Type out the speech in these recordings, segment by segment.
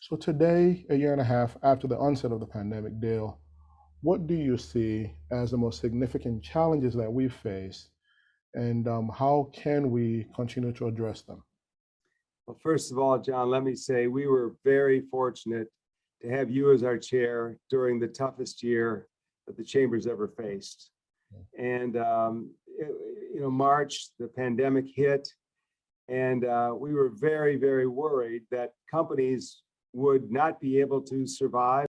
So today, a year and a half after the onset of the pandemic, Dale, what do you see as the most significant challenges that we face, and how can we continue to address them? Well, first of all, John, let me say we were very fortunate to have you as our chair during the toughest year that the chamber's ever faced. And March, the pandemic hit, and we were very, very worried that companies would not be able to survive.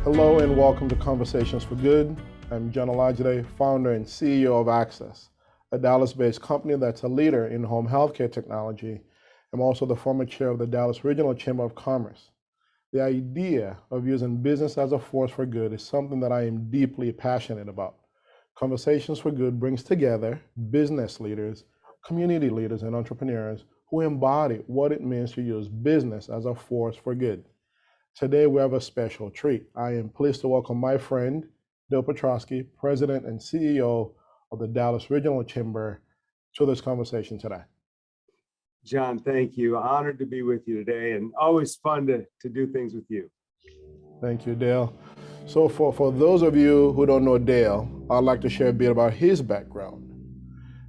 Hello and welcome to Conversations for Good. I'm John Olajide, founder and CEO of Axxess, a Dallas-based company that's a leader in home healthcare technology. I'm also the former chair of the Dallas Regional Chamber of Commerce. The idea of using business as a force for good is something that I am deeply passionate about. Conversations for Good brings together business leaders, community leaders, and entrepreneurs who embody what it means to use business as a force for good. Today, we have a special treat. I am pleased to welcome my friend, Dale Petroskey, President and CEO of the Dallas Regional Chamber, to this conversation today. John, thank you. Honored to be with you today, and always fun to do things with you. Thank you, Dale. So for those of you who don't know Dale, I'd like to share a bit about his background.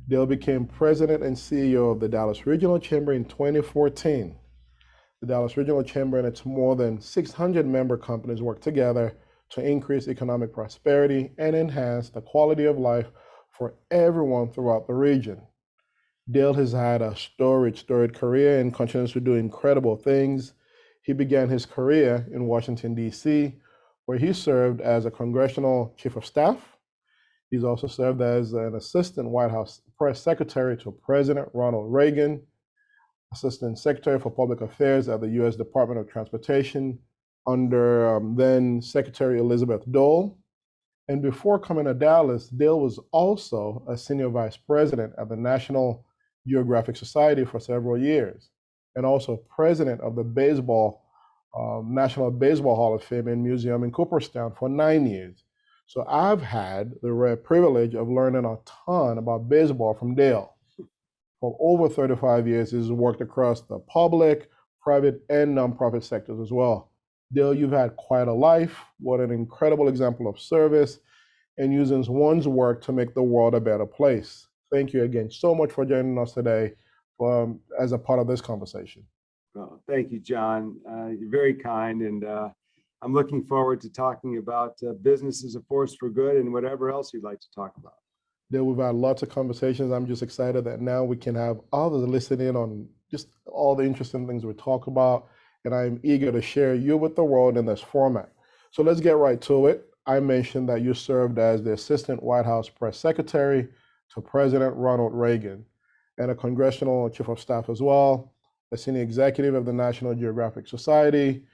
Dale became President and CEO of the Dallas Regional Chamber in 2014. The Dallas Regional Chamber and its more than 600 member companies work together to increase economic prosperity and enhance the quality of life for everyone throughout the region. Dale has had a storied career and continues to do incredible things. He began his career in Washington, D.C., where he served as a congressional chief of staff. He's also served as an assistant White House press secretary to President Ronald Reagan, Assistant Secretary for Public Affairs at the U.S. Department of Transportation under then Secretary Elizabeth Dole. And before coming to Dallas, Dale was also a Senior Vice President at the National Geographic Society for several years, and also President of the National Baseball Hall of Fame and Museum in Cooperstown for 9 years. So I've had the rare privilege of learning a ton about baseball from Dale. For over 35 years, he's worked across the public, private, and nonprofit sectors as well. Dale, you've had quite a life. What an incredible example of service and using one's work to make the world a better place. Thank you again so much for joining us today as a part of this conversation. Well, thank you, John. You're very kind, and I'm looking forward to talking about business as a force for good and whatever else you'd like to talk about. There we've had lots of conversations. I'm just excited that now we can have others listen in on just all the interesting things we talk about, and I'm eager to share you with the world in this format. So let's get right to it. I mentioned that you served as the Assistant White House Press Secretary to President Ronald Reagan and a Congressional Chief of Staff as well, a Senior Executive of the National Geographic Society,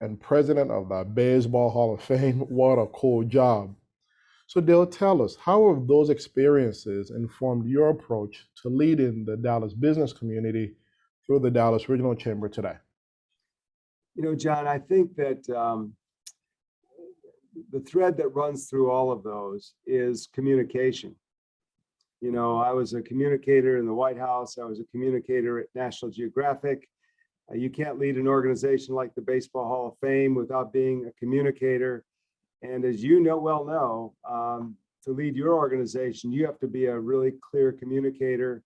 and President of the Baseball Hall of Fame. What a cool job. So Dale, tell us, how have those experiences informed your approach to leading the Dallas business community through the Dallas Regional Chamber today? You know, John, I think that the thread that runs through all of those is communication. You know, I was a communicator in the White House. I was a communicator at National Geographic. You can't lead an organization like the Baseball Hall of Fame without being a communicator. And as you well know, to lead your organization, you have to be a really clear communicator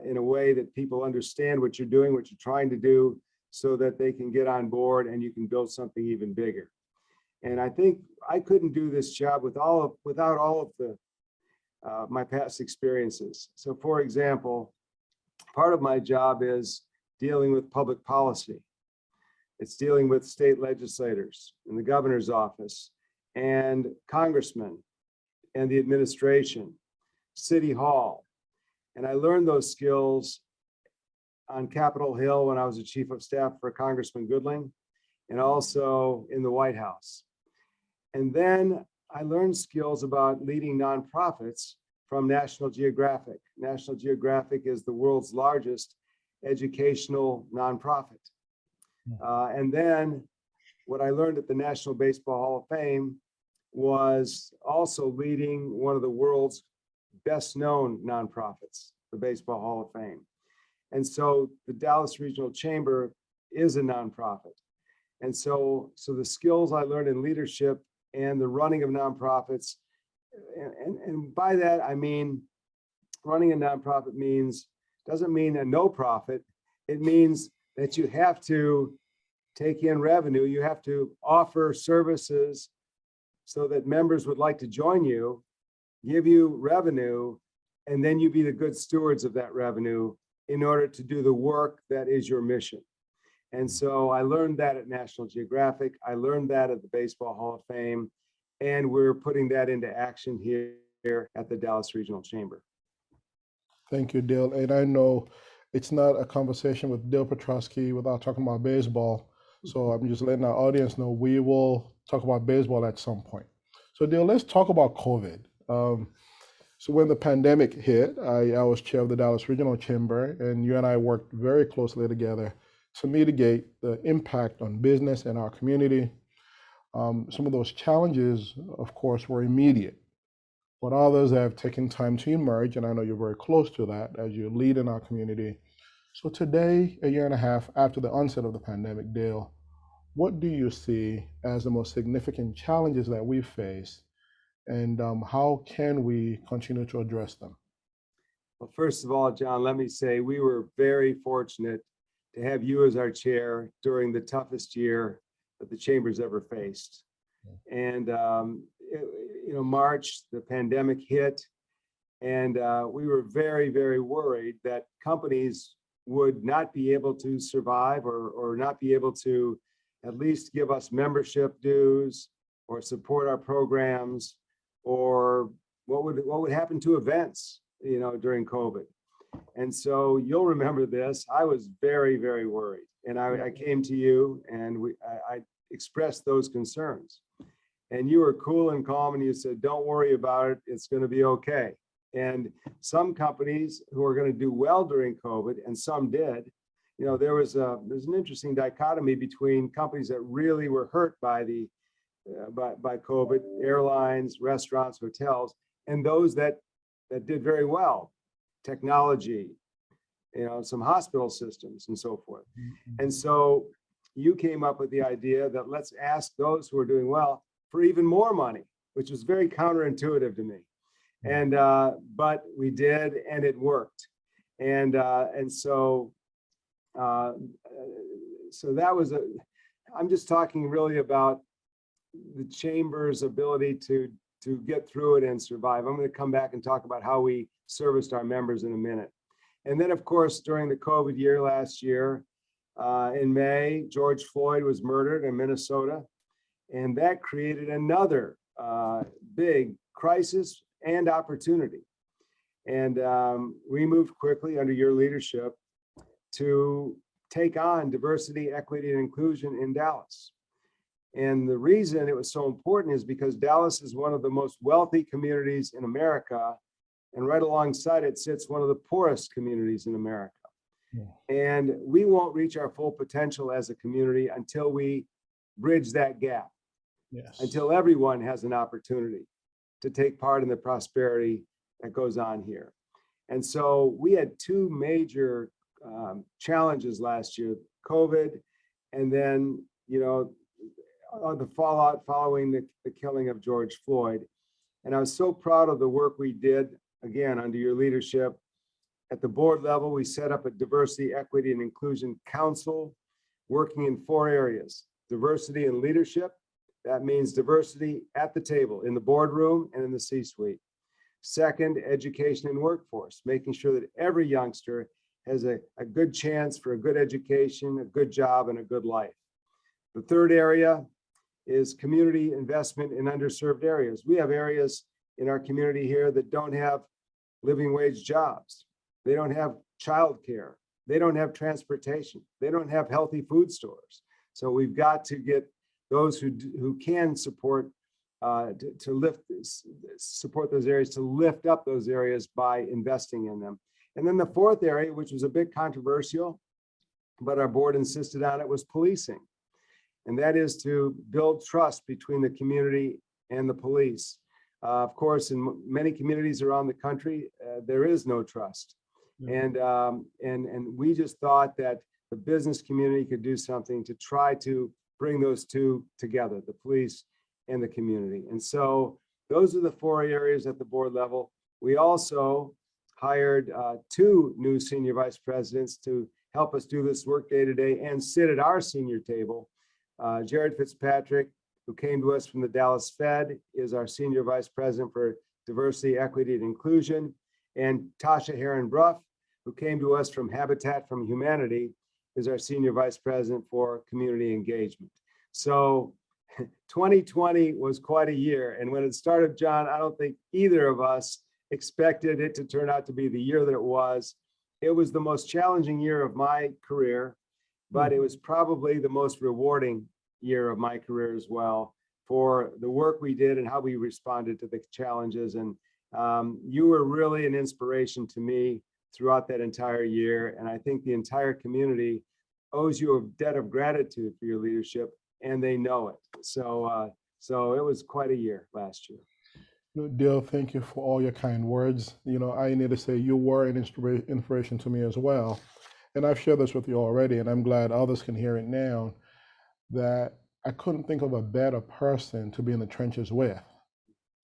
in a way that people understand what you're doing, what you're trying to do, so that they can get on board and you can build something even bigger. And I think I couldn't do this job without all of my past experiences. So, for example, part of my job is dealing with public policy. It's dealing with state legislators in the governor's office and congressmen and the administration, City Hall. And I learned those skills on Capitol Hill when I was a chief of staff for Congressman Goodling, and also in the White House. And then I learned skills about leading nonprofits from National Geographic. National Geographic is the world's largest educational nonprofit. And then what I learned at the National Baseball Hall of Fame was also leading one of the world's best known nonprofits, the Baseball Hall of Fame. And so the Dallas Regional Chamber is a nonprofit. And so the skills I learned in leadership and the running of nonprofits, and by that, I mean, running a nonprofit doesn't mean a no profit. It means that you have to take in revenue. You have to offer services so that members would like to join you, give you revenue, and then you be the good stewards of that revenue in order to do the work that is your mission. And so I learned that at National Geographic. I learned that at the Baseball Hall of Fame, and we're putting that into action here at the Dallas Regional Chamber. Thank you, Dale. And I know it's not a conversation with Dale Petroskey without talking about baseball. So I'm just letting our audience know we will talk about baseball at some point. So Dale, let's talk about COVID. So when the pandemic hit, I was chair of the Dallas Regional Chamber, and you and I worked very closely together to mitigate the impact on business and our community. Some of those challenges, of course, were immediate, but others have taken time to emerge, and I know you're very close to that as you lead in our community. So today, a year and a half after the onset of the pandemic, Dale, what do you see as the most significant challenges that we face, and how can we continue to address them? Well, first of all, John, let me say we were very fortunate to have you as our chair during the toughest year that the Chamber's ever faced. And March, the pandemic hit, and we were very, very worried that companies would not be able to survive or not be able to at least give us membership dues or support our programs, or what would happen to events, during COVID. And so you'll remember this. I was very, very worried, and I came to you, and I expressed those concerns. And you were cool and calm, and you said, "Don't worry about it. It's going to be okay." And some companies who are going to do well during COVID, and some did, there's an interesting dichotomy between companies that really were hurt by by COVID, airlines, restaurants, hotels, and those that did very well, technology, some hospital systems and so forth. And so you came up with the idea that let's ask those who are doing well for even more money, which was very counterintuitive to me. And but we did, and it worked. And so that was I'm just talking really about the Chamber's ability to get through it and survive. I'm going to come back and talk about how we serviced our members in a minute. And then, of course, during the COVID year last year, in May, George Floyd was murdered in Minnesota, and that created another big crisis and opportunity. And we moved quickly under your leadership to take on diversity, equity, and inclusion in Dallas. And the reason it was so important is because Dallas is one of the most wealthy communities in America, and right alongside it sits one of the poorest communities in America. And we won't reach our full potential as a community until we bridge that gap, until everyone has an opportunity to take part in the prosperity that goes on here. And so we had two major challenges last year: COVID, and then the fallout following the killing of George Floyd. And I was so proud of the work we did, again, under your leadership. At the board level, we set up a diversity, equity, and inclusion council working in 4 areas: diversity and leadership. That means diversity at the table, in the boardroom and in the C-suite. Second, education and workforce, making sure that every youngster has a good chance for a good education, a good job, and a good life. The third area is community investment in underserved areas. We have areas in our community here that don't have living wage jobs. They don't have childcare. They don't have transportation. They don't have healthy food stores. So we've got to get those who can support support those areas, to lift up those areas by investing in them. And then the fourth area, which was a bit controversial, but our board insisted on it, was policing. And that is to build trust between the community and the police. Of course, in many communities around the country, there is no trust. Yeah. And we just thought that the business community could do something to try to bring those two together, the police and the community. And so those are the four areas at the board level. We also hired two new senior vice presidents to help us do this work day to day and sit at our senior table. Jared Fitzpatrick, who came to us from the Dallas Fed, is our senior vice president for diversity, equity, and inclusion. And Tasha Heron-Bruff, who came to us from Habitat for Humanity, is our senior vice president for community engagement. So 2020 was quite a year. And when it started, John, I don't think either of us expected it to turn out to be the year that it was. It was the most challenging year of my career, but it was probably the most rewarding year of my career as well, for the work we did and how we responded to the challenges. And you were really an inspiration to me throughout that entire year. And I think the entire community owes you a debt of gratitude for your leadership, and they know it. So it was quite a year last year. Dale, thank you for all your kind words. I need to say you were an inspiration to me as well. And I've shared this with you already, and I'm glad others can hear it now, that I couldn't think of a better person to be in the trenches with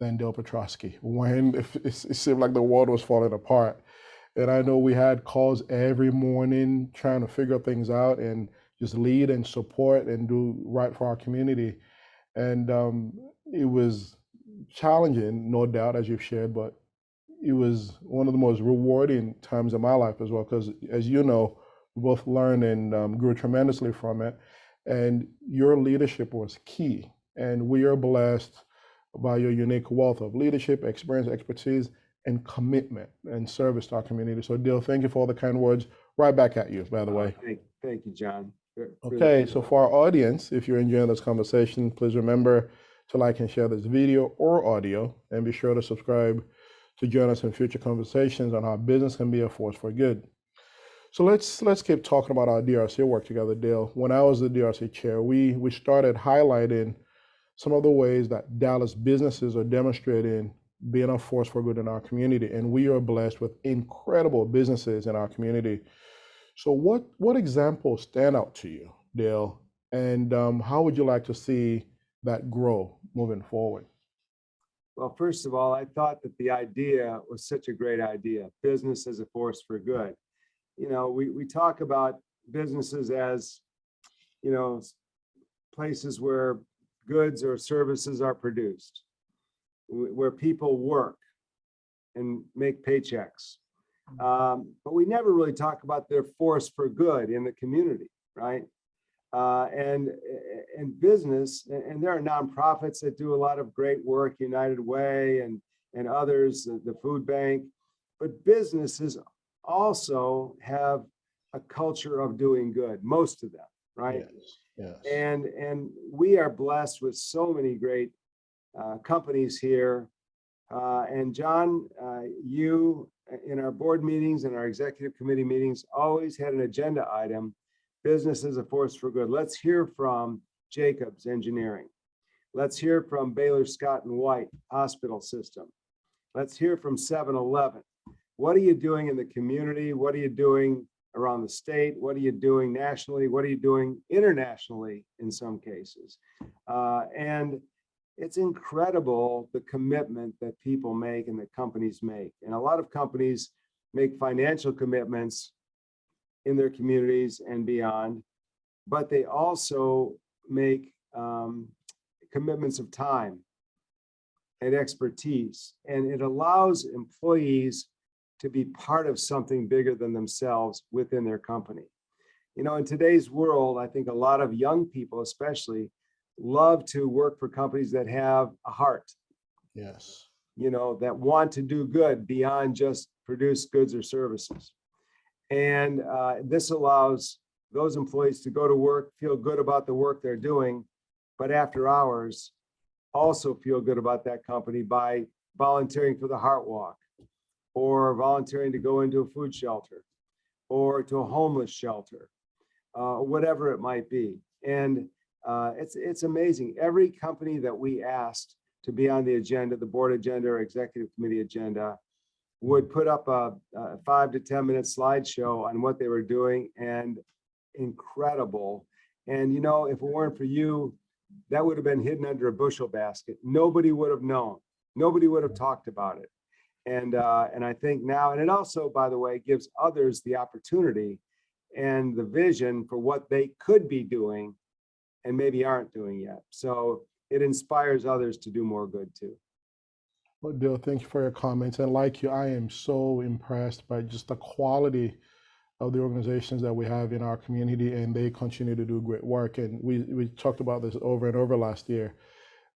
than Dale Petroskey when it seemed like the world was falling apart. And I know we had calls every morning trying to figure things out and just lead and support and do right for our community. And it was challenging, no doubt, as you've shared, but it was one of the most rewarding times of my life as well, because as you know, we both learned and grew tremendously from it. And your leadership was key. And we are blessed by your unique wealth of leadership, experience, expertise, and commitment and service to our community. So Dale, thank you for all the kind words. Right back at you, by the way. Thank you, John. Okay, so for our audience, if you're enjoying this conversation, please remember to like and share this video or audio, and be sure to subscribe to join us in future conversations on how business can be a force for good. So let's keep talking about our DRC work together, Dale. When I was the DRC chair, we started highlighting some of the ways that Dallas businesses are demonstrating being a force for good in our community, and we are blessed with incredible businesses in our community. So what examples stand out to you, Dale, and how would you like to see that grow moving forward? Well, first of all, I thought that the idea was such a great idea, business as a force for good. We talk about businesses as, places where goods or services are produced, where people work and make paychecks. But we never really talk about their force for good in the community, right? And business, and there are nonprofits that do a lot of great work, United Way and others, the food bank, but businesses also have a culture of doing good, most of them, right? Yes. And we are blessed with so many great companies here. And John, you in our board meetings and our executive committee meetings always had an agenda item, business as a force for good. Let's hear from Jacobs Engineering. Let's hear from Baylor Scott and White Hospital System. Let's hear from 7-Eleven. What are you doing in the community? What are you doing around the state? What are you doing nationally? What are you doing internationally in some cases? And it's incredible the commitment that people make and that companies make. And a lot of companies make financial commitments in their communities and beyond, but they also make commitments of time and expertise. And it allows employees to be part of something bigger than themselves within their company. In today's world, I think a lot of young people especially love to work for companies that have a heart. Yes. That want to do good beyond just produce goods or services. And this allows those employees to go to work, feel good about the work they're doing, but after hours, also feel good about that company by volunteering for the Heart Walk, or volunteering to go into a food shelter, or to a homeless shelter, whatever it might be. And it's amazing. Every company that we asked to be on the agenda, the board agenda or executive committee agenda, would put up a 5 to 10 minute slideshow on what they were doing, and incredible. And, you know, if it weren't for you, that would have been hidden under a bushel basket. Nobody would have known. Nobody would have talked about it. And I think now, and it also, by the way, gives others the opportunity and the vision for what they could be doing and maybe aren't doing yet. So it inspires others to do more good too. Well, Dale, thank you for your comments. And like you, I am so impressed by just the quality of the organizations that we have in our community, and they continue to do great work. And we talked about this over and over last year,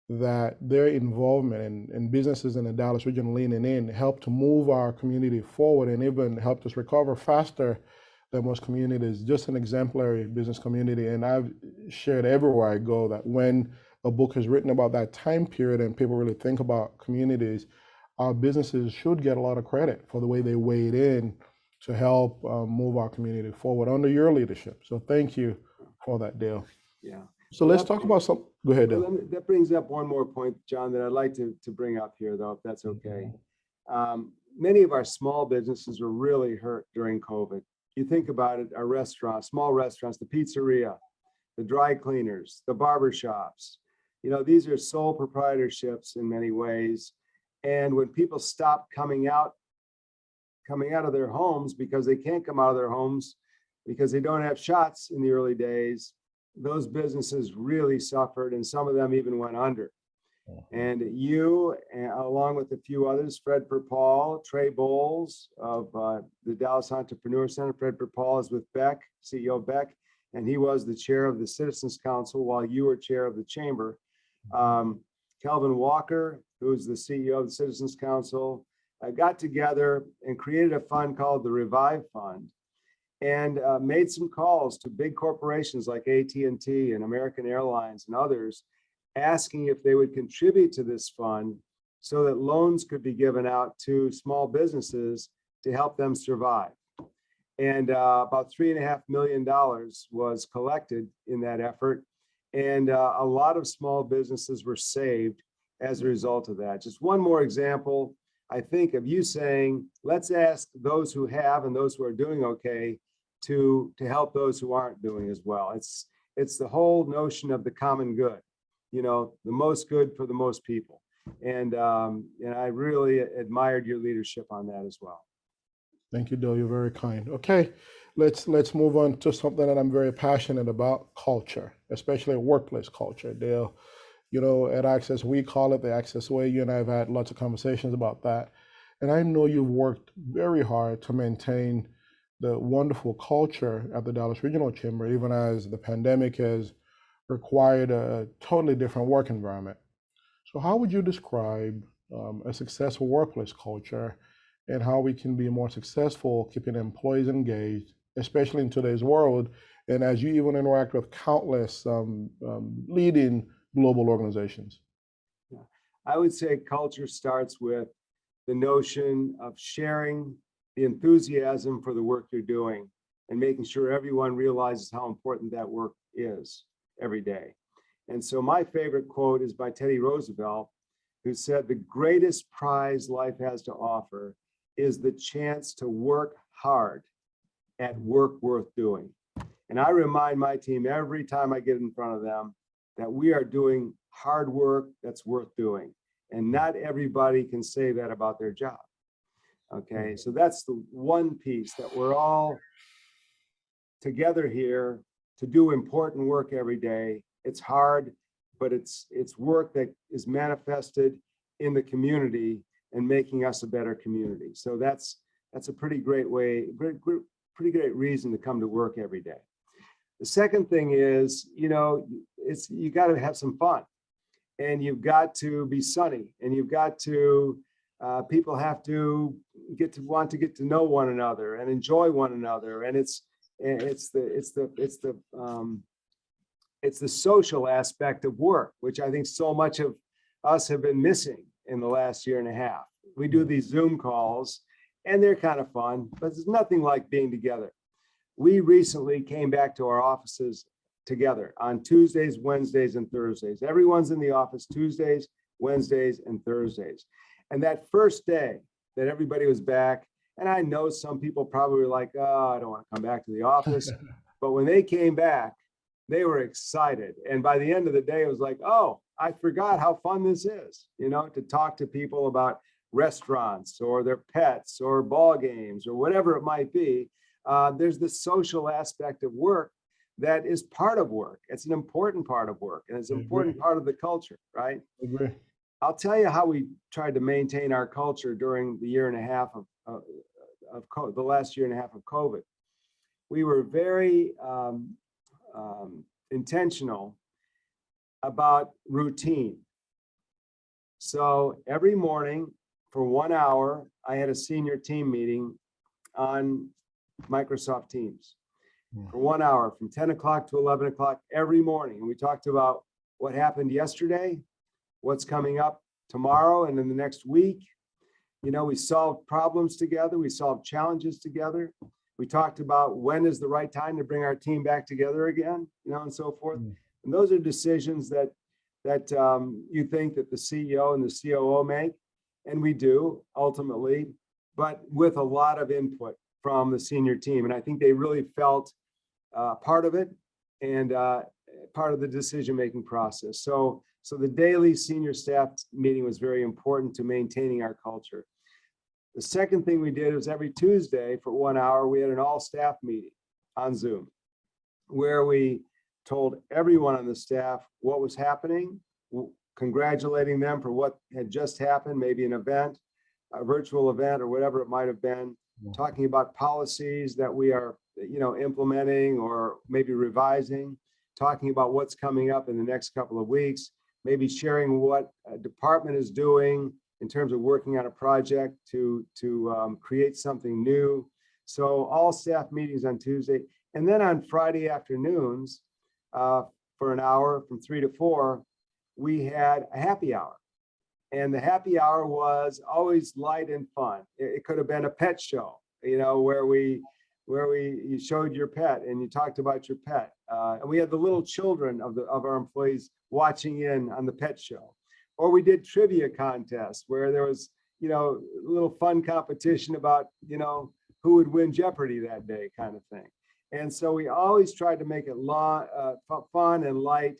that their involvement in businesses in the Dallas region leaning in helped to move our community forward and even helped us recover faster than most communities. Just an exemplary business community. And I've shared everywhere I go that when a book is written about that time period and people really think about communities, our businesses should get a lot of credit for the way they weighed in to help move our community forward under your leadership. So thank you for that, Dale. Yeah. So let's talk about some, go ahead, Dale. That brings up one more point, John, that I'd like to bring up here, though, if that's okay. Many of our small businesses were really hurt during COVID. You think about it, our restaurants, small restaurants, the pizzeria, the dry cleaners, the barber shops, you know, these are sole proprietorships in many ways. And when people stop coming out of their homes because they can't come out of their homes because they don't have shots in the early days, those businesses really suffered, and some of them even went under. And you, along with a few others, Fred Perpaul, Trey Bowles of the Dallas Entrepreneur Center. Fred Perpaul is with Beck, CEO of Beck, and he was the chair of the Citizens Council while you were chair of the chamber. Kelvin Walker, who's the CEO of the Citizens Council, got together and created a fund called the Revive Fund, and made some calls to big corporations like AT&T and American Airlines and others, asking if they would contribute to this fund so that loans could be given out to small businesses to help them survive. And about $3.5 million was collected in that effort. And a lot of small businesses were saved as a result of that. Just one more example, I think, of you saying, let's ask those who have and those who are doing okay to help those who aren't doing as well. It's the whole notion of the common good, you know, the most good for the most people. And I really admired your leadership on that as well. Thank you, Dale. You're very kind. Okay, let's move on to something that I'm very passionate about: culture, especially workplace culture. Dale, you know, at Axxess, we call it the Axxess way. You and I have had lots of conversations about that. And I know you've worked very hard to maintain the wonderful culture at the Dallas Regional Chamber, even as the pandemic has required a totally different work environment. So how would you describe a successful workplace culture, and how we can be more successful keeping employees engaged, especially in today's world, and as you even interact with countless leading global organizations? Yeah. I would say culture starts with the notion of sharing the enthusiasm for the work you're doing and making sure everyone realizes how important that work is every day. And so my favorite quote is by Teddy Roosevelt, who said, "The greatest prize life has to offer is the chance to work hard at work worth doing." And I remind my team every time I get in front of them that we are doing hard work that's worth doing. And not everybody can say that about their job. Okay, so that's the one piece, that we're all together here to do important work every day. It's hard, but it's work that is manifested in the community and making us a better community. So that's a pretty great way, pretty great reason to come to work every day. The second thing is, you know, you got to have some fun, and you've got to be sunny, and you've got to people have to want to get to know one another and enjoy one another, and it's the social aspect of work, which I think so much of us have been missing in the last year and a half. We do these Zoom calls, and they're kind of fun, but there's nothing like being together. We recently came back to our offices together on Tuesdays, Wednesdays, and Thursdays. Everyone's in the office Tuesdays, Wednesdays, and Thursdays. And that first day, that everybody was back. And I know some people probably were like, oh, I don't want to come back to the office. But when they came back, they were excited. And by the end of the day, it was like, oh, I forgot how fun this is, to talk to people about restaurants or their pets or ball games or whatever it might be. There's the social aspect of work that is part of work. It's an important part of work, and it's an important part of the culture, right? I agree. I'll tell you how we tried to maintain our culture during the year and a half of the last year and a half of COVID. We were very intentional about routine. So every morning for 1 hour, I had a senior team meeting on Microsoft Teams for 1 hour from 10 o'clock to 11 o'clock every morning. And we talked about what happened yesterday, what's coming up tomorrow and in the next week. We solved problems together. We solved challenges together. We talked about when is the right time to bring our team back together again, and so forth. And those are decisions that you think that the CEO and the COO make, and we do ultimately, but with a lot of input from the senior team. And I think they really felt part of it and part of the decision-making process. So the daily senior staff meeting was very important to maintaining our culture. The second thing we did was every Tuesday for 1 hour, we had an all-staff meeting on Zoom where we told everyone on the staff what was happening, congratulating them for what had just happened, maybe an event, a virtual event or whatever it might have been, talking about policies that we are, implementing or maybe revising, talking about what's coming up in the next couple of weeks, maybe sharing what a department is doing in terms of working on a project to create something new. So all staff meetings on Tuesday. And then on Friday afternoons, for an hour from 3 to 4, we had a happy hour. And the happy hour was always light and fun. It could have been a pet show, where you showed your pet and you talked about your pet. And we had the little children of our employees watching in on the pet show. Or we did trivia contests where there was, a little fun competition about, who would win Jeopardy that day kind of thing. And so we always tried to make it fun and light,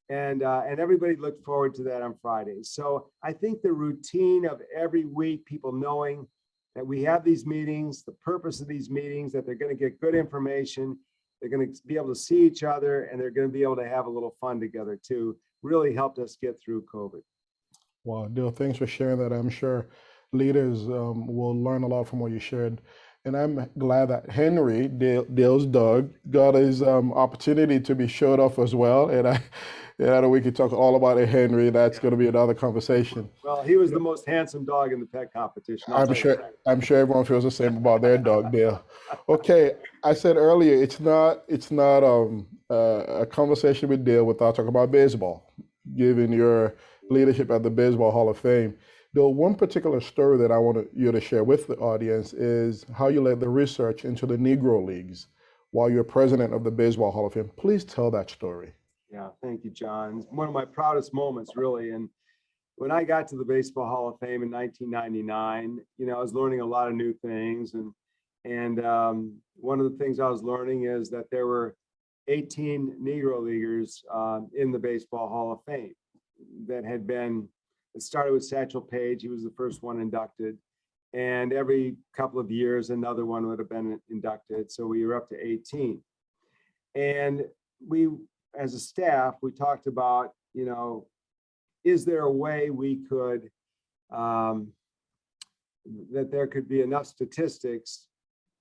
and everybody looked forward to that on Fridays. So I think the routine of every week, people knowing that we have these meetings, the purpose of these meetings, that they're going to get good information, they're going to be able to see each other, and they're going to be able to have a little fun together too, really helped us get through COVID. Wow, Dale, thanks for sharing that. I'm sure leaders will learn a lot from what you shared. And I'm glad that Henry, Dale's dog, got his opportunity to be showed off as well. And I know we could talk all about it, Henry. That's going to be another conversation. Well, he was the most handsome dog in the pet competition. I'm sure everyone feels the same about their dog, Dale. Okay, I said earlier, it's not a conversation with Dale without talking about baseball, given your leadership at the Baseball Hall of Fame. Dale, one particular story that I want you to share with the audience is how you led the research into the Negro Leagues while you're president of the Baseball Hall of Fame. Please tell that story. Yeah, thank you, John. It's one of my proudest moments, really. And when I got to the Baseball Hall of Fame in 1999, I was learning a lot of new things. And one of the things I was learning is that there were 18 Negro Leaguers in the Baseball Hall of Fame that had been. It started with Satchel Paige. He was the first one inducted. And every couple of years, another one would have been inducted. So we were up to 18. And we, as a staff, we talked about, is there a way we could, that there could be enough statistics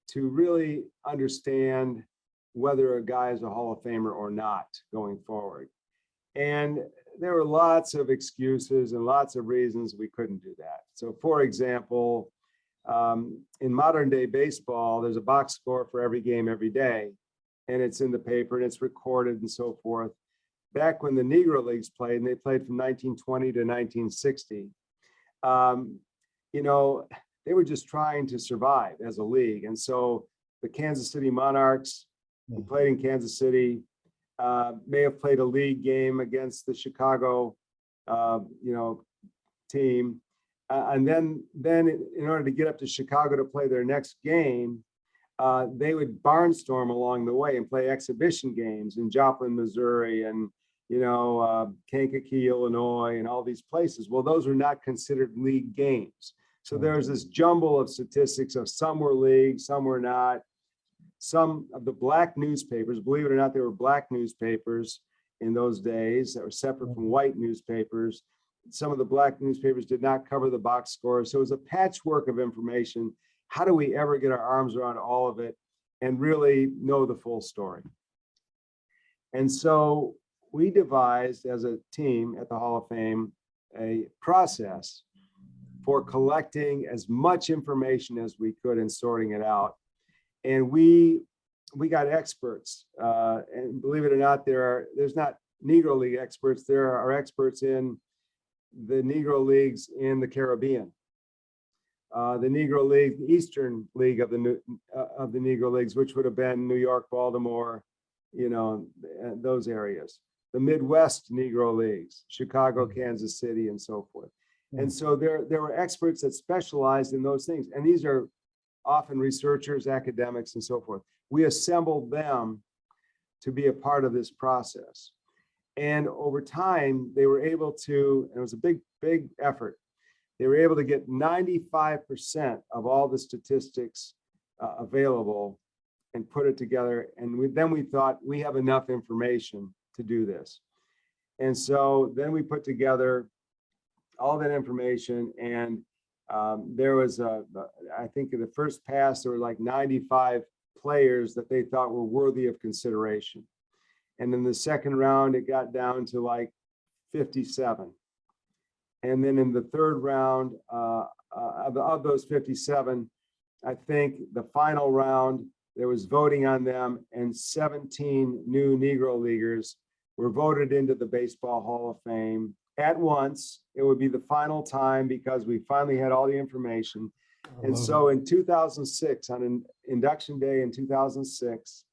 to really understand whether a guy is a Hall of Famer or not going forward. And there were lots of excuses and lots of reasons we couldn't do that. So for example, in modern day baseball, there's a box score for every game every day, and it's in the paper and it's recorded and so forth. Back when the Negro Leagues played, and they played from 1920 to 1960, they were just trying to survive as a league. And so the Kansas City Monarchs, who played in Kansas City, may have played a league game against the Chicago, team. And then in order to get up to Chicago to play their next game, they would barnstorm along the way and play exhibition games in Joplin, Missouri, and Kankakee, Illinois, and all these places. Well, those are not considered league games. So there's this jumble of statistics of some were league, some were not. Some of the black newspapers, believe it or not, there were black newspapers in those days that were separate from white newspapers. Some of the black newspapers did not cover the box scores. So it was a patchwork of information. How do we ever get our arms around all of it and really know the full story? And so we devised as a team at the Hall of Fame a process for collecting as much information as we could and sorting it out. And we got experts, and believe it or not, there's not Negro League experts. There are experts in the Negro Leagues in the Caribbean, the Negro League, the Eastern League of the Negro Leagues, which would have been New York, Baltimore, those areas. The Midwest Negro Leagues, Chicago, Kansas City, and so forth. And so there were experts that specialized in those things. And these are often researchers, academics, and so forth. We assembled them to be a part of this process. And over time, they were able to, and it was a big, big effort, they were able to get 95% of all the statistics available and put it together. And then we thought we have enough information to do this. And so then we put together all that information, and there was I think in the first pass, there were like 95 players that they thought were worthy of consideration. And in the second round, it got down to like 57. And then in the third round, of those 57, I think the final round, there was voting on them, and 17 new Negro Leaguers were voted into the Baseball Hall of Fame at once. It would be the final time because we finally had all the information. And so in 2006, on an induction day in 2006,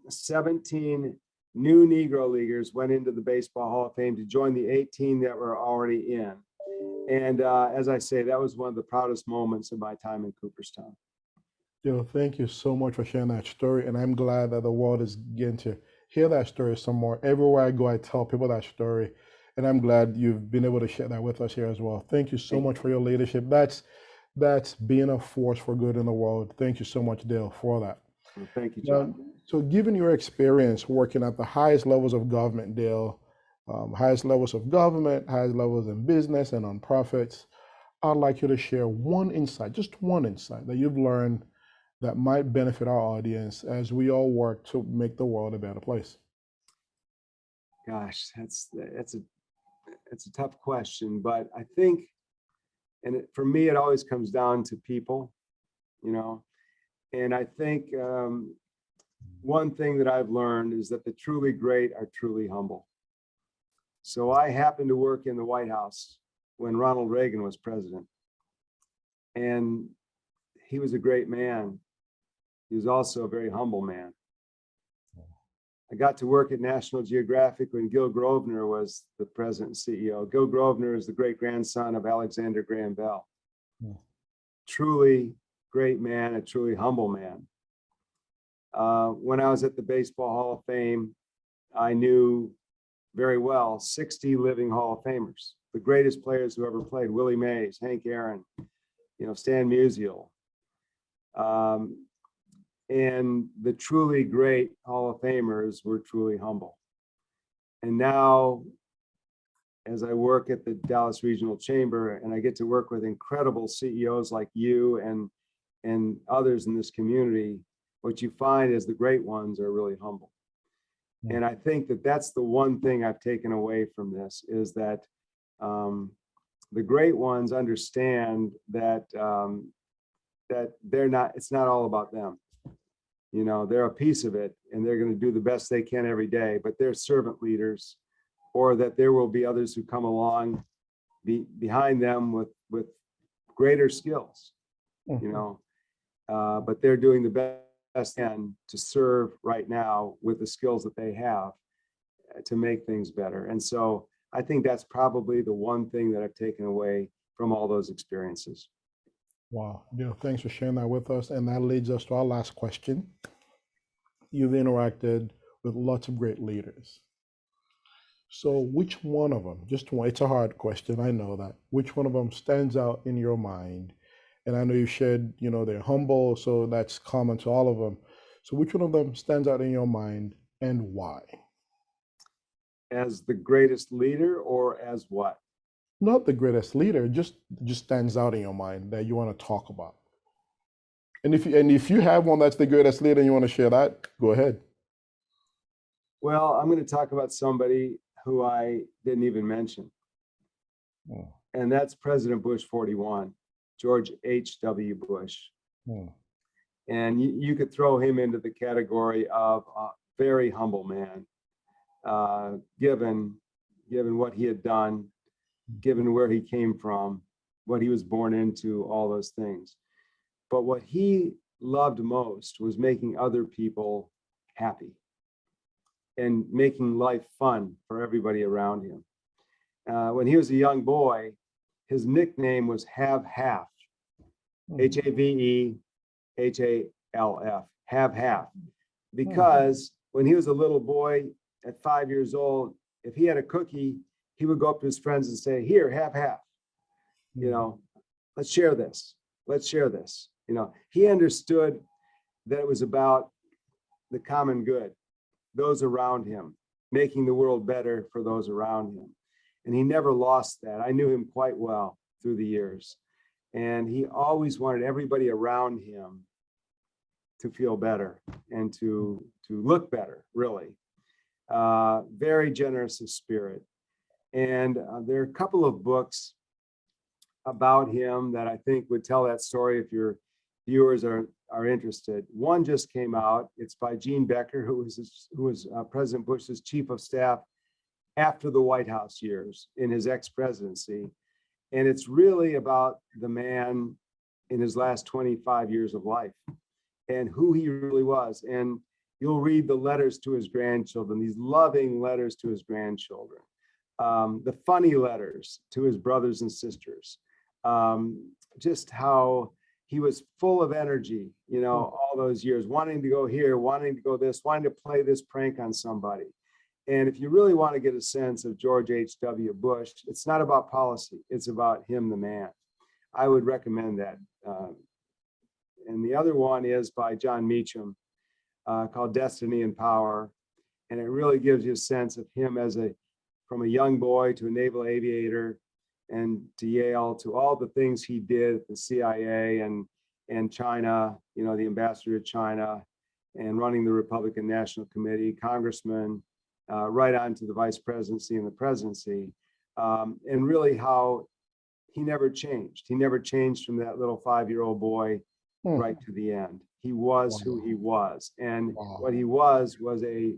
17 new Negro Leaguers went into the Baseball Hall of Fame to join the 18 that were already in. And as I say, that was one of the proudest moments of my time in Cooperstown. Thank you so much for sharing that story. And I'm glad that the world is getting to hear that story some more. Everywhere I go, I tell people that story. And I'm glad you've been able to share that with us here as well. Thank you so much for your leadership. That's being a force for good in the world. Thank you so much, Dale, for that. Well, thank you, John. So given your experience working at the highest levels of government, Dale, highest levels of government, highest levels in business and nonprofits, I'd like you to share one insight, just one insight that you've learned that might benefit our audience as we all work to make the world a better place. Gosh, that's a tough question, but I think, and for me, it always comes down to people, and I think one thing that I've learned is that the truly great are truly humble. So I happened to work in the White House when Ronald Reagan was president, and he was a great man. He was also a very humble man. I got to work at National Geographic when Gil Grosvenor was the president and CEO. Gil Grosvenor is the great-grandson of Alexander Graham Bell. Yeah. Truly great man, a truly humble man. When I was at the Baseball Hall of Fame, I knew very well 60 living Hall of Famers, the greatest players who ever played: Willie Mays, Hank Aaron, Stan Musial. And the truly great Hall of Famers were truly humble. And now, as I work at the Dallas Regional Chamber and I get to work with incredible CEOs like you and others in this community, what you find is the great ones are really humble. Yeah. And I think that that's the one thing I've taken away from this, is that the great ones understand that that it's not all about them. They're a piece of it, and they're going to do the best they can every day, but they're servant leaders, or that there will be others who come along behind them with greater skills, but they're doing the best they can to serve right now with the skills that they have to make things better. And so I think that's probably the one thing that I've taken away from all those experiences. Wow, Dale, thanks for sharing that with us. And that leads us to our last question. You've interacted with lots of great leaders. So which one of them, just one, it's a hard question, I know that. Which one of them stands out in your mind? And I know you shared, they're humble, so that's common to all of them. So which one of them stands out in your mind and why? As the greatest leader or as what? Not the greatest leader, just stands out in your mind that you want to talk about. And if you have one that's the greatest leader and you want to share that, go ahead. Well, I'm going to talk about somebody who I didn't even mention. And that's President Bush 41, George H.W. Bush. And you could throw him into the category of a very humble man, given what he had done, given where he came from, what he was born into, all those things. But what he loved most was making other people happy and making life fun for everybody around him. When he was a young boy, his nickname was Have Half, Havehallf, Have Half, because when he was a little boy at 5 years old, if he had a cookie, he would go up to his friends and say, "Here, have half, let's share this. Let's share this." He understood that it was about the common good, those around him, making the world better for those around him. And he never lost that. I knew him quite well through the years. And he always wanted everybody around him to feel better and to look better, really. Very generous of spirit. And there are a couple of books about him that I think would tell that story if your viewers are interested. One just came out. It's by Gene Becker, who was President Bush's chief of staff after the White House years in his ex-presidency. And it's really about the man in his last 25 years of life and who he really was. And you'll read the letters to his grandchildren, these loving letters to his grandchildren, the funny letters to his brothers and sisters, just how he was full of energy, all those years, wanting to go here, wanting to go this, wanting to play this prank on somebody. And if you really want to get a sense of George H.W. Bush, it's not about policy, it's about him, the man. I would recommend that. And the other one is by John Meacham, called Destiny and Power. And it really gives you a sense of him from a young boy to a naval aviator and to Yale, to all the things he did at the CIA and China, the ambassador to China, and running the Republican National Committee, congressman, right on to the vice presidency and the presidency. And really how he never changed. He never changed from that little 5-year-old boy right to the end. He was who he was. And what he was a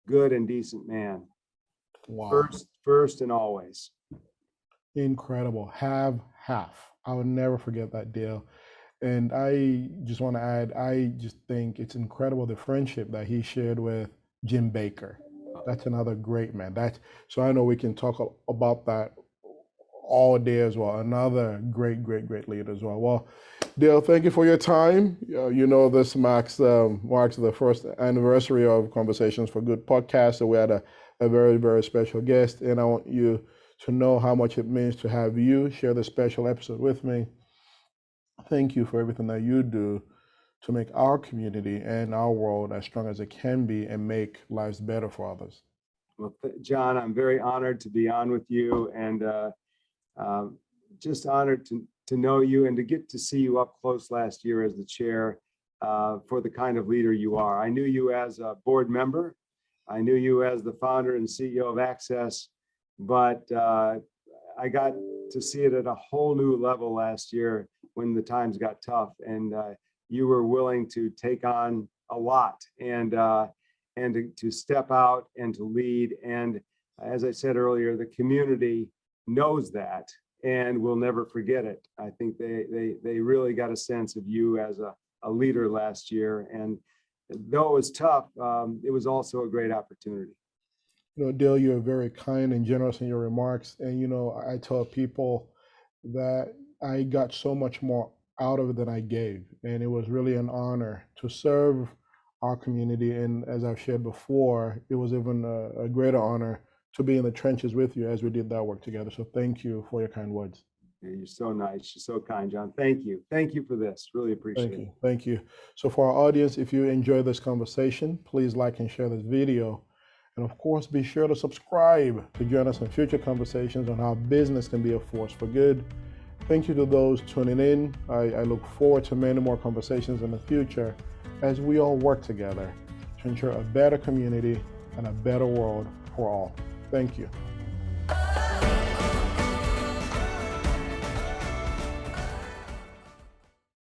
good and decent man. First and always. Incredible. Have half. I would never forget that, Dale. And I just want to add, I just think it's incredible the friendship that he shared with Jim Baker. That's another great man. So I know we can talk about that all day as well. Another great leader as well. Well, Dale, thank you for your time. This marks the first anniversary of Conversations for Good podcast. So we had a very, very special guest, and I want you to know how much it means to have you share this special episode with me. Thank you for everything that you do to make our community and our world as strong as it can be and make lives better for others. Well, John, I'm very honored to be on with you, and just honored to know you and to get to see you up close last year as the chair for the kind of leader you are. I knew you as a board member. I knew you as the founder and CEO of Axxess, but I got to see it at a whole new level last year when the times got tough, and you were willing to take on a lot and to step out and to lead. And as I said earlier, the community knows that and will never forget it. I think they really got a sense of you as a leader last year. And though it was tough, it was also a great opportunity. Dale, you're very kind and generous in your remarks. And, I tell people that I got so much more out of it than I gave. And it was really an honor to serve our community. And as I've shared before, it was even a greater honor to be in the trenches with you as we did that work together. So thank you for your kind words. You're so nice. You're so kind, John. Thank you. Thank you for this. Really appreciate Thank it. you. Thank you. So for our audience, if you enjoy this conversation, please like and share this video. And of course, be sure to subscribe to join us in future conversations on how business can be a force for good. Thank you to those tuning in. I look forward to many more conversations in the future as we all work together to ensure a better community and a better world for all. Thank you.